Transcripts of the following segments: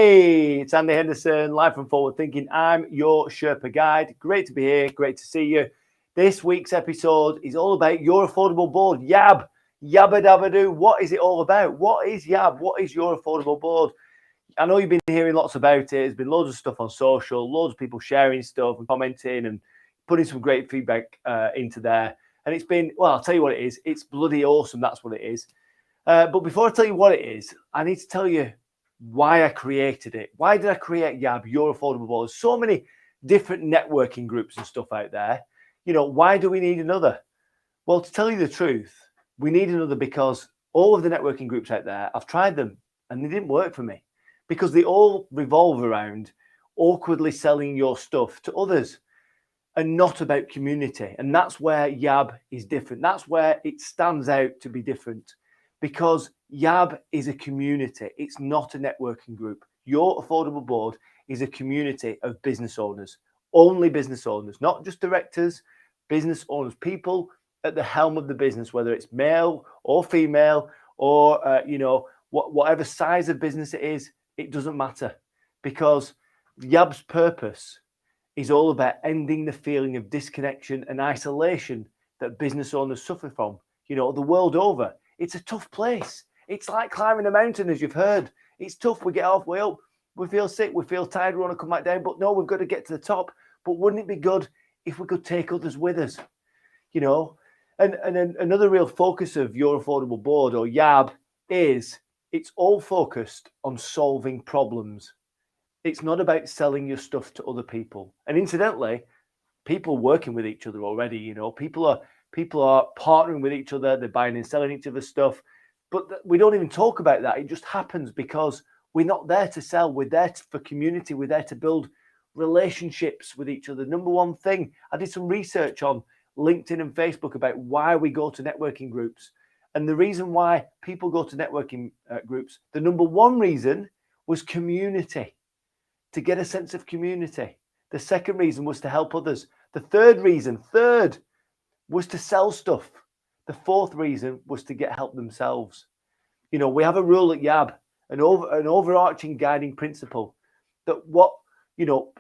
Hey, it's Andy Henderson, live from Forward Thinking. I'm your Sherpa guide. Great to be here. Great to see you. This week's episode is all about your affordable board, YAB. Yabba dabba doo. What is it all about? What is YAB? What is your affordable board? I know you've been hearing lots about it. There's been loads of stuff on social, loads of people sharing stuff and commenting and putting some great feedback into there. And it's been, well, I'll tell you what it is. It's bloody awesome. That's what it is. But before I tell you what it is, I need to tell you why I created it. Why did I create YAB, Your Affordable Board? There's so many different networking groups and stuff out there. You know, why do we need another? Well, to tell you the truth, we need another because all of the networking groups out there, I've tried them and they didn't work for me because they all revolve around awkwardly selling your stuff to others and not about community. And that's where YAB is different. That's where it stands out to be different. Because YAB is a community. It's not a networking group. Your affordable board is a community of business owners, only business owners, not just directors, business owners, people at the helm of the business, whether it's male or female or, whatever size of business it is, it doesn't matter. Because YAB's purpose is all about ending the feeling of disconnection and isolation that business owners suffer from, the world over. It's a tough place. It's like climbing a mountain, as you've heard. It's tough. We get halfway up. We feel sick. We feel tired. We want to come back down. But no, we've got to get to the top. But wouldn't it be good if we could take others with us? And another real focus of Your Affordable Board, or YAB, is it's all focused on solving problems. It's not about selling your stuff to other people. And incidentally, people working with each other already, people are partnering with each other. They're buying and selling each other's stuff. But we don't even talk about that. It just happens because we're not there to sell. We're there for community. We're there to build relationships with each other. Number one thing, I did some research on LinkedIn and Facebook about why we go to networking groups. And the reason why people go to networking groups, the number one reason was community, to get a sense of community. The second reason was to help others. The third reason, was to sell stuff. The fourth reason was to get help themselves. We have a rule at YAB, an overarching guiding principle that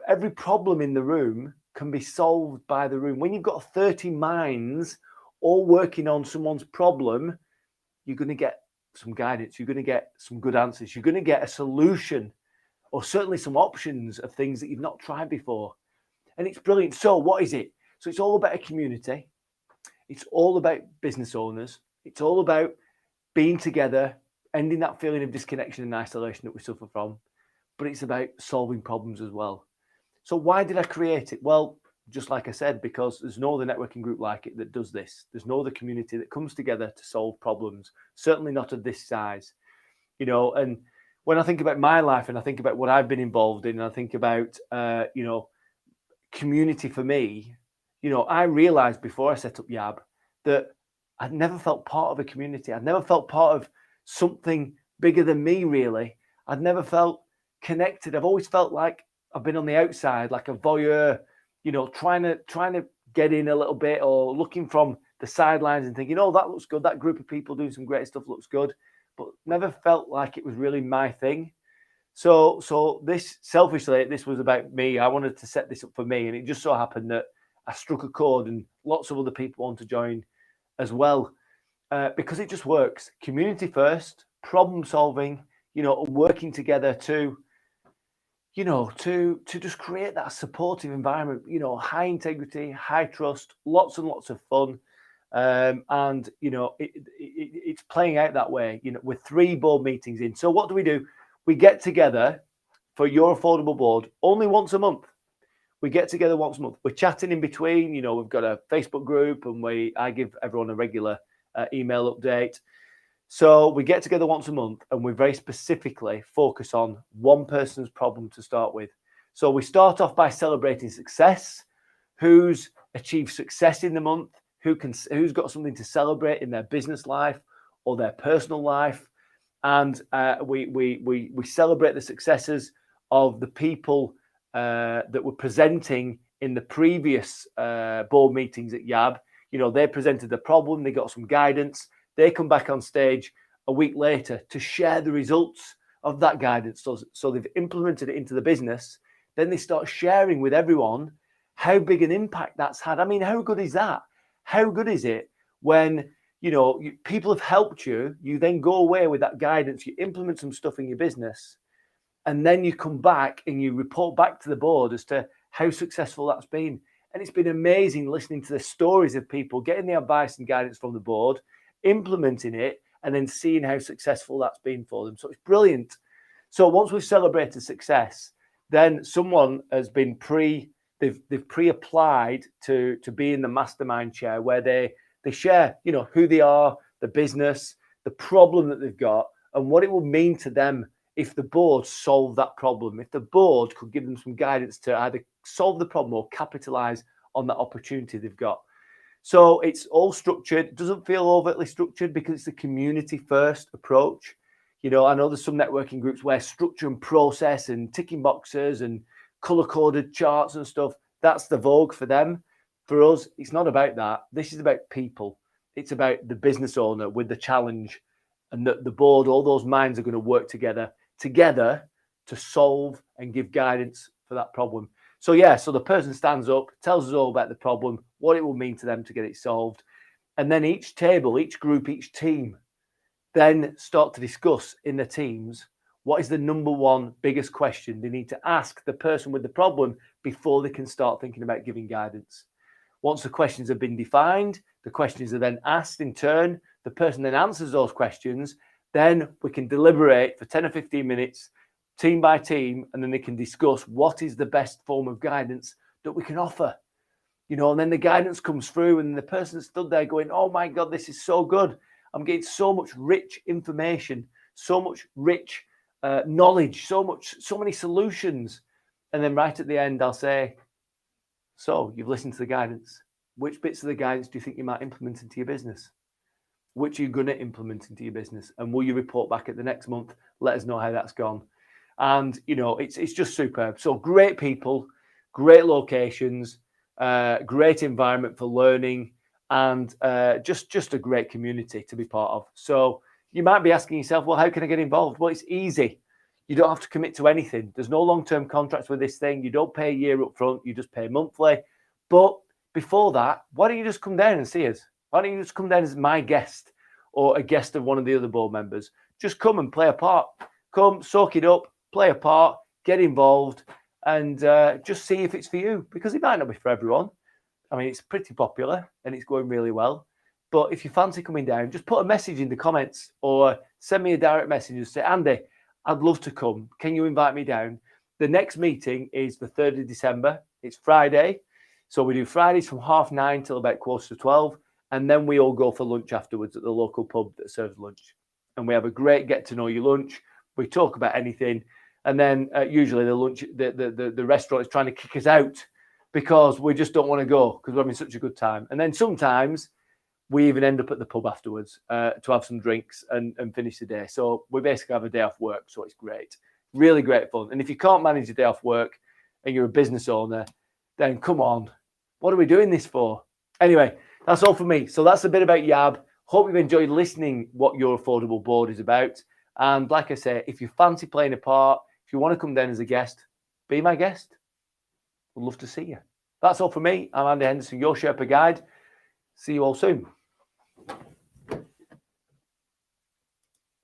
every problem in the room can be solved by the room. When you've got 30 minds all working on someone's problem, you're going to get some guidance. You're going to get some good answers. You're going to get a solution or certainly some options of things that you've not tried before. And it's brilliant. So what is it? So it's all about a community. It's all about business owners. It's all about being together, ending that feeling of disconnection and isolation that we suffer from. But it's about solving problems as well. So why did I create it? Well, just like I said, because there's no other networking group like it that does this. There's no other community that comes together to solve problems, certainly not of this size. And when I think about my life and I think about what I've been involved in, and I think about, community for me, I realized before I set up YAB that I'd never felt part of a community. I'd never felt part of something bigger than me, really. I'd never felt connected. I've always felt like I've been on the outside, like a voyeur, trying to get in a little bit or looking from the sidelines and thinking, oh, that looks good. That group of people doing some great stuff looks good. But never felt like it was really my thing. So this, selfishly, this was about me. I wanted to set this up for me. And it just so happened that I struck a chord and lots of other people want to join as well, because it just works. Community first, problem solving, working together to just create that supportive environment, high integrity, high trust, lots and lots of fun. And it's playing out that way, with 3 board meetings in. So what do? We get together for Your Affordable Board only once a month. We get together once a month. We're chatting in between. We've got a Facebook group and I give everyone a regular email update. So we get together once a month and we very specifically focus on one person's problem to start with. So we start off by celebrating success, who's achieved success in the month, who's got something to celebrate in their business life or their personal life. And we celebrate the successes of the people that were presenting in the previous board meetings at YAB. They presented the problem, they got some guidance. They come back on stage a week later to share the results of that guidance. So they've implemented it into the business. Then they start sharing with everyone how big an impact that's had. I mean, how good is that? How good is it when, people have helped you, you then go away with that guidance, you implement some stuff in your business, and then you come back and you report back to the board as to how successful that's been. And it's been amazing listening to the stories of people getting the advice and guidance from the board, implementing it, and then seeing how successful that's been for them. So it's brilliant. So once we've celebrated success, then someone has been they've pre-applied to be in the mastermind chair, where they share, who they are, the business, the problem that they've got, and what it will mean to them if the board solved that problem, if the board could give them some guidance to either solve the problem or capitalize on that opportunity they've got. So it's all structured. It doesn't feel overtly structured because it's a community first approach. I know there's some networking groups where structure and process and ticking boxes and color-coded charts and stuff, that's the vogue for them. For us, it's not about that. This is about people. It's about the business owner with the challenge, and that the board, all those minds are going to work together to solve and give guidance for that problem. So the person stands up, tells us all about the problem, what it will mean to them to get it solved. And then each table, each group, each team then start to discuss in the teams, what is the number one biggest question they need to ask the person with the problem before they can start thinking about giving guidance. Once the questions have been defined, the questions are then asked in turn, the person then answers those questions, then we can deliberate for 10 or 15 minutes, team by team, and then they can discuss what is the best form of guidance that we can offer. And then the guidance comes through, and the person stood there going, oh my God, this is so good. I'm getting so much rich information, so much rich knowledge, so many solutions. And then right at the end, I'll say, so you've listened to the guidance. Which bits of the guidance do you think you might implement into your business? Which are you going to implement into your business? And will you report back at the next month? Let us know how that's gone. And, it's just superb. So great people, great locations, great environment for learning, and just a great community to be part of. So you might be asking yourself, well, how can I get involved? Well, it's easy. You don't have to commit to anything. There's no long-term contracts with this thing. You don't pay a year up front. You just pay monthly. But before that, why don't you just come down and see us? Why don't you just come down as my guest or a guest of one of the other board members? Just come and play a part. Come, soak it up, play a part, get involved, and just see if it's for you, because it might not be for everyone. I mean, it's pretty popular and it's going really well. But if you fancy coming down, just put a message in the comments or send me a direct message and say, Andy, I'd love to come. Can you invite me down? The next meeting is the 3rd of December. It's Friday. So we do Fridays from 9:30 till about 11:45. And then we all go for lunch afterwards at the local pub that serves lunch. And we have a great get to know you lunch. We talk about anything. And then usually the restaurant is trying to kick us out because we just don't want to go because we're having such a good time. And then sometimes we even end up at the pub afterwards to have some drinks and finish the day. So we basically have a day off work. So it's great. Really great fun. And if you can't manage a day off work and you're a business owner, then come on. What are we doing this for? Anyway, that's all for me. So that's a bit about YAB. Hope you've enjoyed listening what Your Affordable Board is about. And like I say, if you fancy playing a part, if you want to come down as a guest, be my guest. We'd love to see you. That's all for me. I'm Andy Henderson, your Sherpa Guide. See you all soon.